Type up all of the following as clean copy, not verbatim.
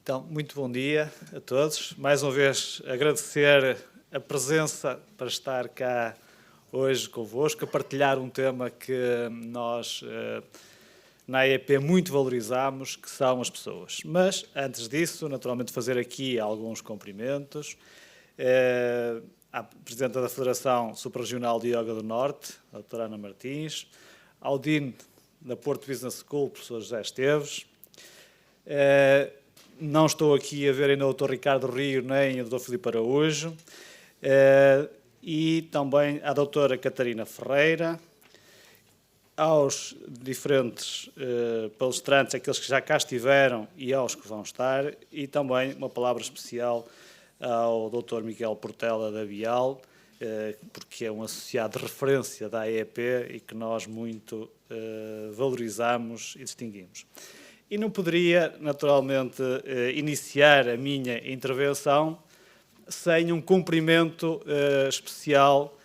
Então, muito bom dia a todos. Mais uma vez, agradecer a presença para estar cá hoje convosco, a partilhar um tema que nós, na AEP, muito valorizamos, que são as pessoas. Mas, antes disso, naturalmente, fazer aqui alguns cumprimentos. À Presidenta da Federação Superregional de Yoga do Norte, a doutora Ana Martins, ao Dean da Porto Business School, professor José Esteves. Não estou aqui a ver ainda o Dr. Ricardo Rio nem o Dr. Filipe Araújo. E também à doutora Catarina Ferreira, aos diferentes palestrantes, aqueles que já cá estiveram e aos que vão estar, e também uma palavra especial ao Dr. Miguel Portela da Bial, porque é um associado de referência da AEP e que nós muito valorizamos e distinguimos. E não poderia, naturalmente, iniciar a minha intervenção sem um cumprimento especial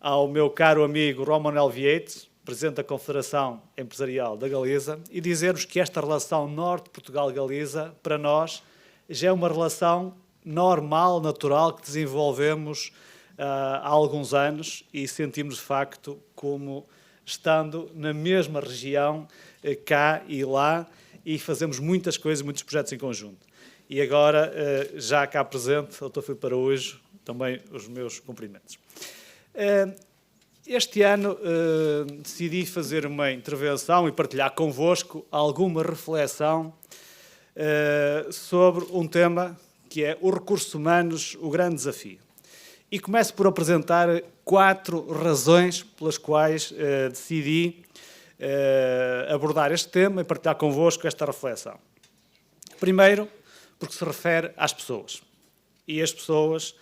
ao meu caro amigo Romanel Vietes, Presidente da Confederação Empresarial da Galiza, e dizer-vos que esta relação Norte-Portugal-Galiza, para nós, já é uma relação normal, natural, que desenvolvemos há alguns anos e sentimos, de facto, como estando na mesma região, cá e lá, e fazemos muitas coisas, muitos projetos em conjunto. E agora, já cá presente, Dr. Filipe Araújo, também os meus cumprimentos. Este ano decidi fazer uma intervenção e partilhar convosco alguma reflexão sobre um tema que é os recursos humanos, o grande desafio. E começo por apresentar 4 razões pelas quais decidi abordar este tema e partilhar convosco esta reflexão. Primeiro, porque se refere às pessoas. E as pessoas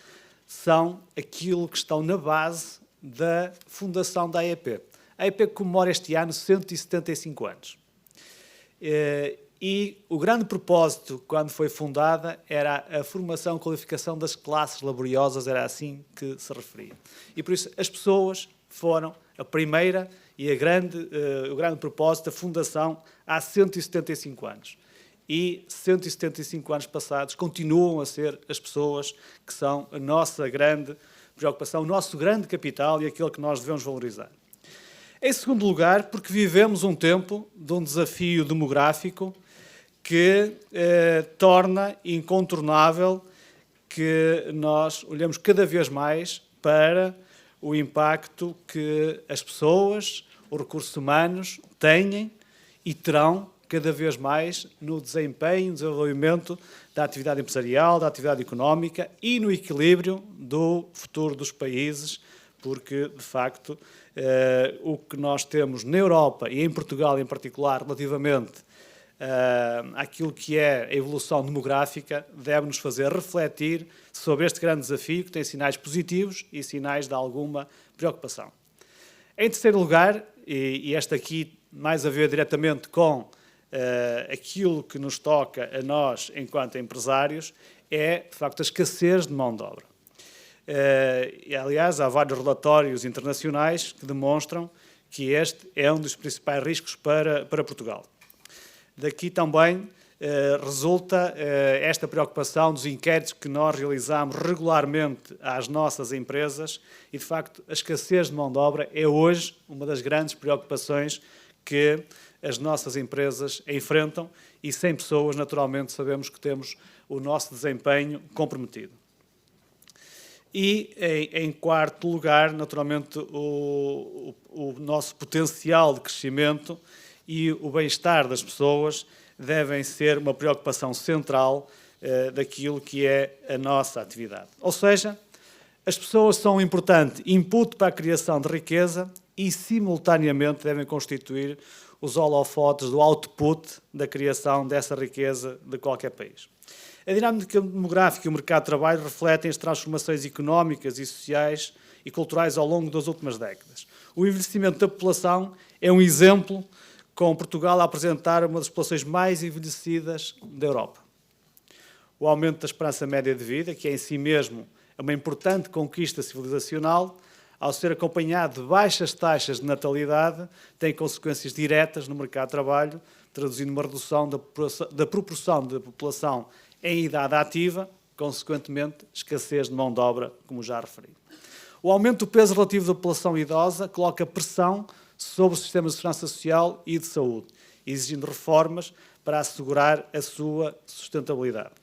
são aquilo que estão na base da fundação da AEP. A AEP comemora este ano 175 anos. E o grande propósito, quando foi fundada, era a formação e qualificação das classes laboriosas, era assim que se referia. E por isso as pessoas foram a primeira e o grande propósito da fundação há 175 anos. E 175 anos passados continuam a ser as pessoas que são a nossa grande preocupação, o nosso grande capital e aquilo que nós devemos valorizar. Em segundo lugar, porque vivemos um tempo de um desafio demográfico que torna incontornável que nós olhemos cada vez mais para o impacto que as pessoas, os recursos humanos, têm e terão cada vez mais no desempenho, no desenvolvimento da atividade empresarial, da atividade económica e no equilíbrio do futuro dos países, porque, de facto, o que nós temos na Europa e em Portugal em particular, relativamente àquilo que é a evolução demográfica, deve-nos fazer refletir sobre este grande desafio, que tem sinais positivos e sinais de alguma preocupação. Em terceiro lugar, e esta aqui mais a ver diretamente com aquilo que nos toca a nós enquanto empresários, é, de facto, a escassez de mão de obra. E, aliás, há vários relatórios internacionais que demonstram que este é um dos principais riscos para Portugal. Daqui também resulta esta preocupação dos inquéritos que nós realizamos regularmente às nossas empresas e, de facto, a escassez de mão de obra é hoje uma das grandes preocupações que as nossas empresas enfrentam e sem pessoas, naturalmente, sabemos que temos o nosso desempenho comprometido. E, em quarto lugar, naturalmente, o nosso potencial de crescimento e o bem-estar das pessoas devem ser uma preocupação central daquilo que é a nossa atividade. Ou seja, as pessoas são um importante input para a criação de riqueza e, simultaneamente, devem constituir os holofotes do output da criação dessa riqueza de qualquer país. A dinâmica demográfica e o mercado de trabalho refletem as transformações económicas e sociais e culturais ao longo das últimas décadas. O envelhecimento da população é um exemplo, com Portugal a apresentar uma das populações mais envelhecidas da Europa. O aumento da esperança média de vida, que é em si mesmo uma importante conquista civilizacional, ao ser acompanhado de baixas taxas de natalidade, tem consequências diretas no mercado de trabalho, traduzindo uma redução da proporção da população em idade ativa, consequentemente, escassez de mão de obra, como já referi. O aumento do peso relativo da população idosa coloca pressão sobre o sistema de segurança social e de saúde, exigindo reformas para assegurar a sua sustentabilidade.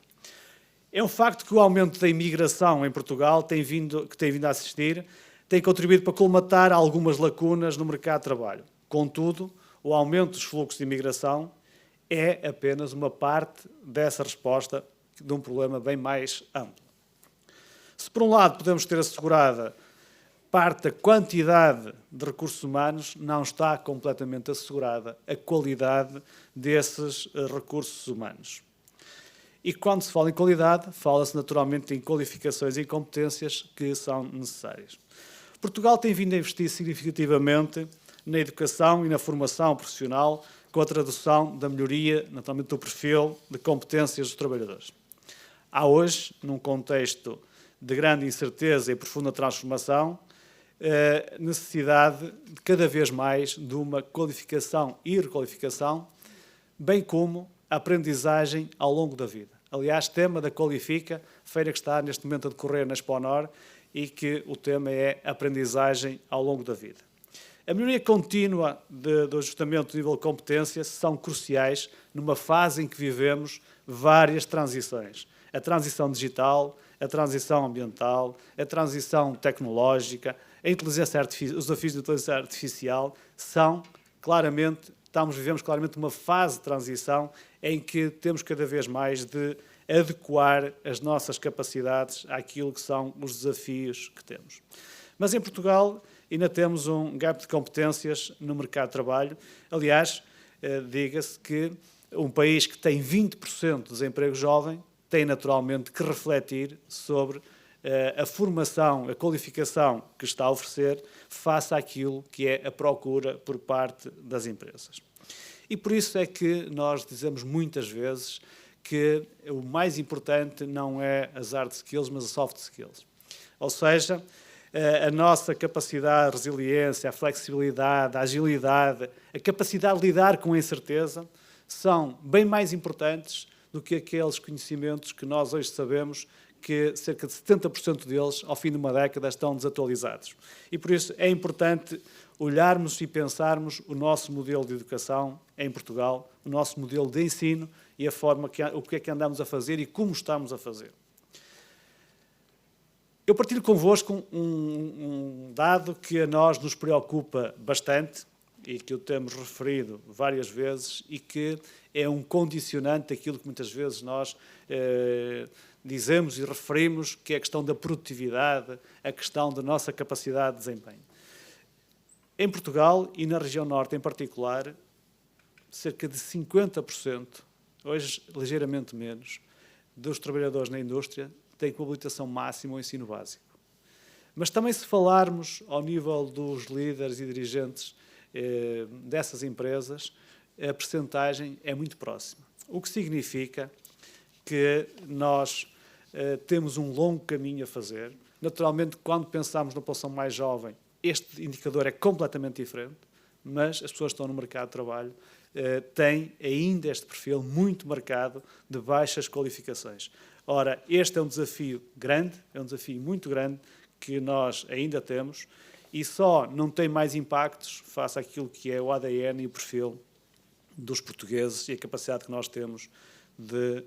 É um facto que o aumento da imigração em Portugal que tem vindo a assistir tem contribuído para colmatar algumas lacunas no mercado de trabalho. Contudo, o aumento dos fluxos de imigração é apenas uma parte dessa resposta de um problema bem mais amplo. Se, por um lado, podemos ter assegurada parte da quantidade de recursos humanos, não está completamente assegurada a qualidade desses recursos humanos. E quando se fala em qualidade, fala-se naturalmente em qualificações e competências que são necessárias. Portugal tem vindo a investir significativamente na educação e na formação profissional, com a tradução da melhoria, naturalmente, do perfil de competências dos trabalhadores. Há hoje, num contexto de grande incerteza e profunda transformação, necessidade de cada vez mais de uma qualificação e requalificação, bem como a aprendizagem ao longo da vida. Aliás, tema da Qualifica, feira que está neste momento a decorrer na Exponor, e que o tema é aprendizagem ao longo da vida. A melhoria contínua do ajustamento do nível de competência são cruciais numa fase em que vivemos várias transições. A transição digital, a transição ambiental, a transição tecnológica, os desafios da inteligência artificial são claramente, vivemos claramente uma fase de transição em que temos cada vez mais de adequar as nossas capacidades àquilo que são os desafios que temos. Mas em Portugal ainda temos um gap de competências no mercado de trabalho. Aliás, diga-se que um país que tem 20% de desemprego jovem tem naturalmente que refletir sobre a formação, a qualificação que está a oferecer face àquilo que é a procura por parte das empresas. E por isso é que nós dizemos muitas vezes que o mais importante não é as hard skills, mas as soft skills. Ou seja, a nossa capacidade, a resiliência, a flexibilidade, a agilidade, a capacidade de lidar com a incerteza são bem mais importantes do que aqueles conhecimentos que nós hoje sabemos que cerca de 70% deles, ao fim de uma década, estão desatualizados. E por isso é importante olharmos e pensarmos o nosso modelo de educação em Portugal, o nosso modelo de ensino e o que é que andamos a fazer e como estamos a fazer. Eu partilho convosco um dado que a nós nos preocupa bastante e que o temos referido várias vezes e que é um condicionante daquilo que muitas vezes nós dizemos e referimos, que é a questão da produtividade, a questão da nossa capacidade de desempenho. Em Portugal e na região norte em particular, cerca de 50%, hoje ligeiramente menos, dos trabalhadores na indústria têm como habilitação máxima o ensino básico. Mas também se falarmos ao nível dos líderes e dirigentes dessas empresas, a percentagem é muito próxima. O que significa que nós temos um longo caminho a fazer. Naturalmente, quando pensamos na população mais jovem, este indicador é completamente diferente, mas as pessoas que estão no mercado de trabalho têm ainda este perfil muito marcado de baixas qualificações. Ora, este é um desafio grande, é um desafio muito grande que nós ainda temos e só não tem mais impactos face àquilo que é o ADN e o perfil dos portugueses e a capacidade que nós temos de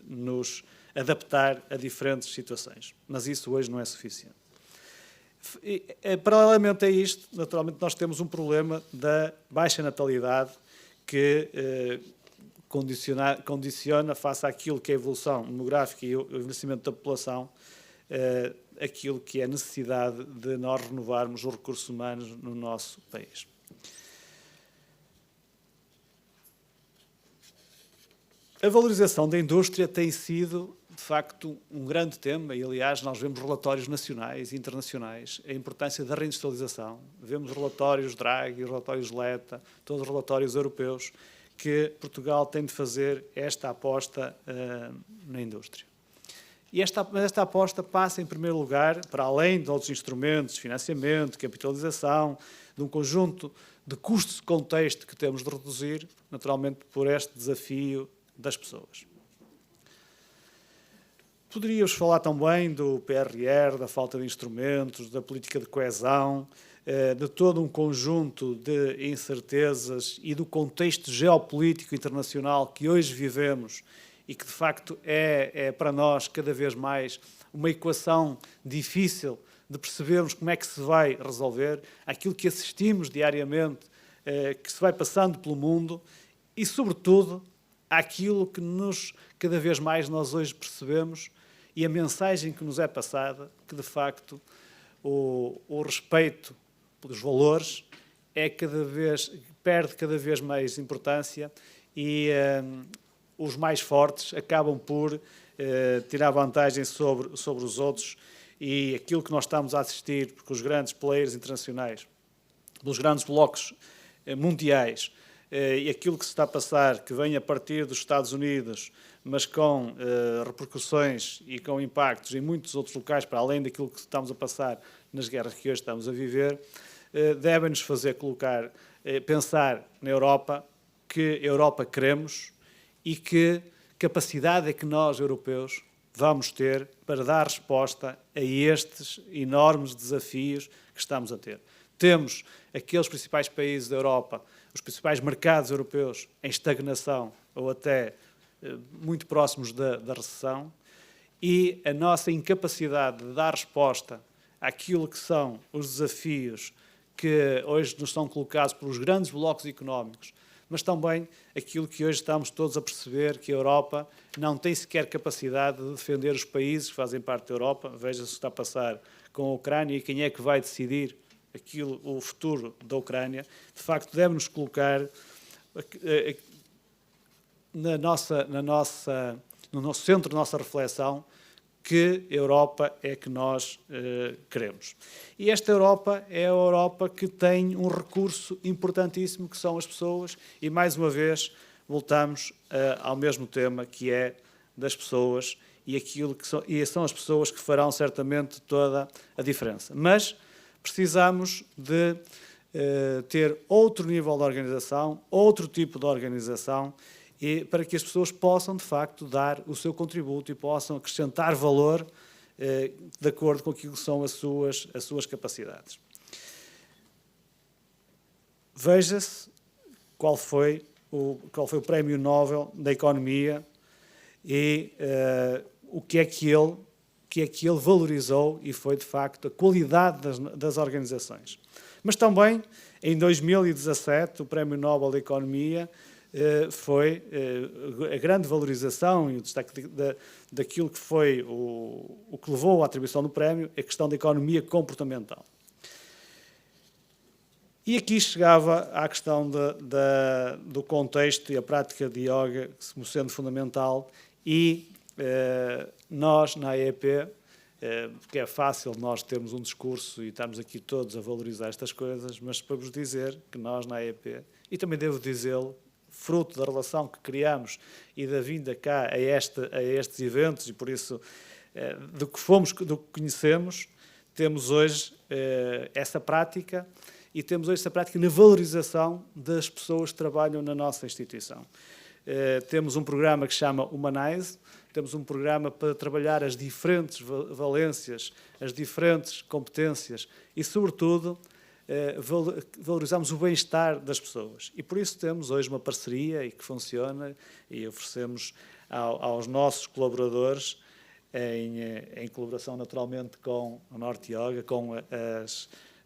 nos adaptar a diferentes situações. Mas isso hoje não é suficiente. Paralelamente a isto, naturalmente, nós temos um problema da baixa natalidade que condiciona, face àquilo que é a evolução demográfica e o envelhecimento da população, aquilo que é a necessidade de nós renovarmos os recursos humanos no nosso país. A valorização da indústria tem sido, de facto, um grande tema e, aliás, nós vemos relatórios nacionais e internacionais, a importância da reindustrialização. Vemos relatórios Draghi, relatórios Letta, todos os relatórios europeus, que Portugal tem de fazer esta aposta na indústria. E esta aposta passa, em primeiro lugar, para além de outros instrumentos, financiamento, capitalização, de um conjunto de custos de contexto que temos de reduzir, naturalmente, por este desafio das pessoas. Poderíamos falar também do PRR, da falta de instrumentos, da política de coesão, de todo um conjunto de incertezas e do contexto geopolítico internacional que hoje vivemos e que, de facto, é para nós cada vez mais uma equação difícil de percebermos como é que se vai resolver, aquilo que assistimos diariamente, que se vai passando pelo mundo e, sobretudo, àquilo que cada vez mais nós hoje percebemos e a mensagem que nos é passada, que, de facto, o respeito pelos valores perde cada vez mais importância e os mais fortes acabam por tirar vantagem sobre os outros e aquilo que nós estamos a assistir, porque os grandes players internacionais, os grandes blocos mundiais e aquilo que se está a passar, que vem a partir dos Estados Unidos, mas com repercussões e com impactos em muitos outros locais, para além daquilo que estamos a passar nas guerras que hoje estamos a viver, devem-nos fazer pensar na Europa, que Europa queremos e que capacidade é que nós, europeus, vamos ter para dar resposta a estes enormes desafios que estamos a ter. Temos aqueles principais países da Europa, os principais mercados europeus em estagnação ou até muito próximos da recessão e a nossa incapacidade de dar resposta àquilo que são os desafios que hoje nos são colocados pelos grandes blocos económicos, mas também aquilo que hoje estamos todos a perceber, que a Europa não tem sequer capacidade de defender os países que fazem parte da Europa. Veja-se o que está a passar com a Ucrânia e quem é que vai decidir o futuro da Ucrânia. De facto, deve-nos colocar no nosso centro da nossa reflexão que Europa é que nós queremos. E esta Europa é a Europa que tem um recurso importantíssimo, que são as pessoas, e mais uma vez voltamos ao mesmo tema, que é das pessoas e aquilo que são as pessoas que farão certamente toda a diferença. Mas precisamos de ter outro nível de organização, outro tipo de organização, e para que as pessoas possam, de facto, dar o seu contributo e possam acrescentar valor de acordo com aquilo que são as suas capacidades. Veja-se qual foi o Prémio Nobel da Economia e o que é que ele valorizou e foi, de facto, a qualidade das organizações. Mas também, em 2017, o Prémio Nobel da Economia foi a grande valorização e o destaque daquilo que foi o que levou à atribuição do prémio, a questão da economia comportamental. E aqui chegava à questão do contexto e a prática de yoga como sendo fundamental e nós, na AEP, porque é fácil nós termos um discurso e estarmos aqui todos a valorizar estas coisas, mas para vos dizer que nós, na AEP, e também devo dizê-lo, fruto da relação que criamos e da vinda cá a estes eventos e, por isso, do que conhecemos, temos hoje essa prática e temos hoje essa prática na valorização das pessoas que trabalham na nossa instituição. Temos um programa que se chama Humanize, temos um programa para trabalhar as diferentes valências, as diferentes competências e, sobretudo, valorizamos o bem-estar das pessoas. E por isso temos hoje uma parceria e que funciona e oferecemos aos nossos colaboradores, em colaboração naturalmente com o Norte Yoga, com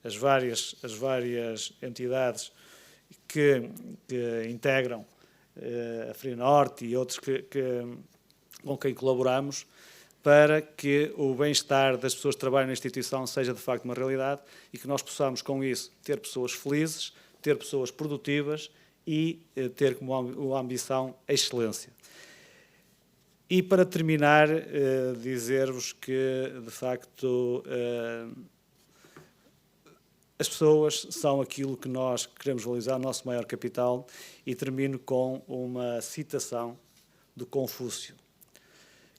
as várias entidades que integram a FreeNorte e outros com quem colaboramos, para que o bem-estar das pessoas que trabalham na instituição seja de facto uma realidade e que nós possamos, com isso, ter pessoas felizes, ter pessoas produtivas e ter como ambição a excelência. E para terminar, dizer-vos que, de facto, as pessoas são aquilo que nós queremos valorizar, o nosso maior capital, e termino com uma citação do Confúcio,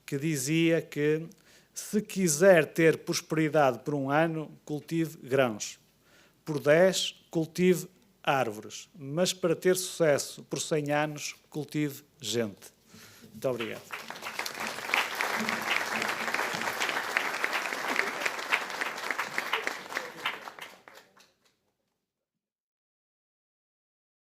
que dizia que, se quiser ter prosperidade por um ano, cultive grãos. Por 10, cultive árvores. Mas para ter sucesso por 100 anos, cultive gente. Muito obrigado.